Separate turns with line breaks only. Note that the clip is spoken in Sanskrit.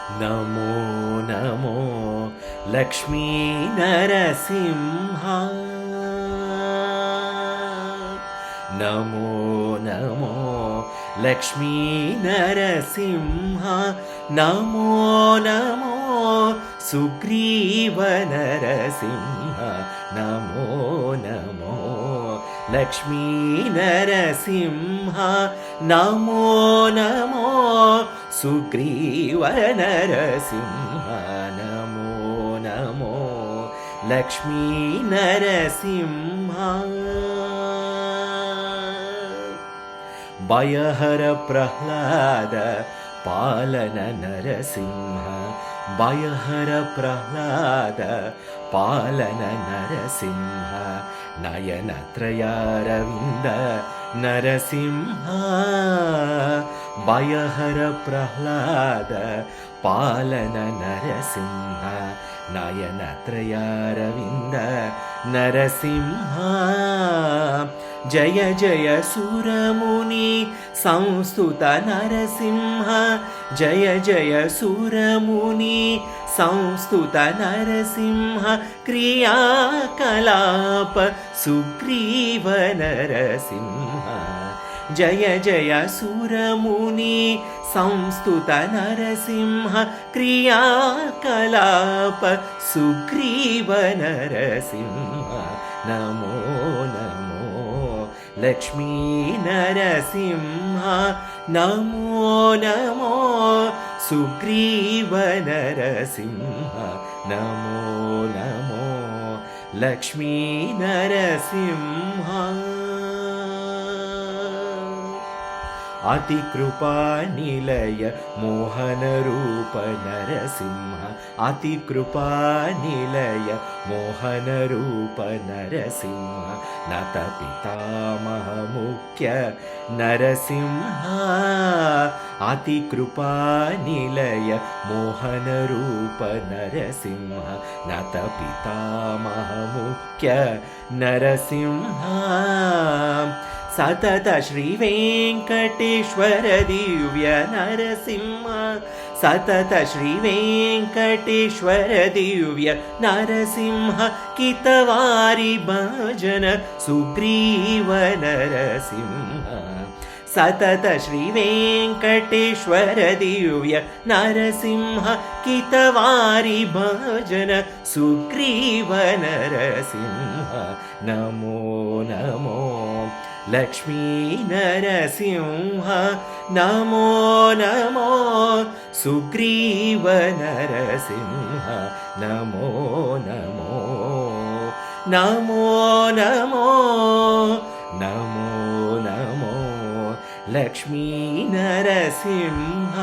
नमो नमो लक्ष्मी नरसिंह नमो नमो लक्ष्मी नरसिंह नमो नमो सुग्रीव नरसिंह नमो नमो लक्ष्मी नरसिंह नमो नमो सुग्रीव नरसिंह नमो नमो लक्ष्मी नरसिंह भयहर प्रह्लाद पालन नरसिंह भयहर प्रह्लाद पालन नरसिंह नयनत्रयारविन्द नरसिंह भयहर प्रह्लाद पालन नरसिंह नयनत्रयारविन्द नरसिंह जय जय सुरमुनि संस्तुत नरसिंह जय जय सुरमुनि संस्तुत नरसिंह क्रियाकलाप सुग्रीव नरसिंह जय जय सुरमुनि संस्तुत नरसिंह क्रियाकलाप सुग्रीव नरसिंह नमो नमो लक्ष्मी नरसिंह नमो नमो सुग्रीव नरसिंह नमो नमो लक्ष्मी नरसिंह अतिकृपानिलय मोहनरूप नरसिंह अतिकृपानिलय मोहनरूप नरसिंह नत पितामह मुख्य नरसिंह अतिकृपानिलय मोहनरूप नरसिंह नत पितामह मुख्य नरसिंह सतत श्री वेंकटेश्वर दिव्य नरसिंह सतत श्री वेंकटेश्वर दिव्य नरसिंह कितवारी भजन सुग्रीव नरसिंह सतत श्री वेंकटेश्वर दिव्य नरसिंह कितवारी भजन सुग्रीव नरसिंह नमो नमो लक्ष्मी नरसिंह नमो नमो सुग्रीव नरसिंह नमो नमो नमो नमो नमो नमो लक्ष्मी नरसिंह।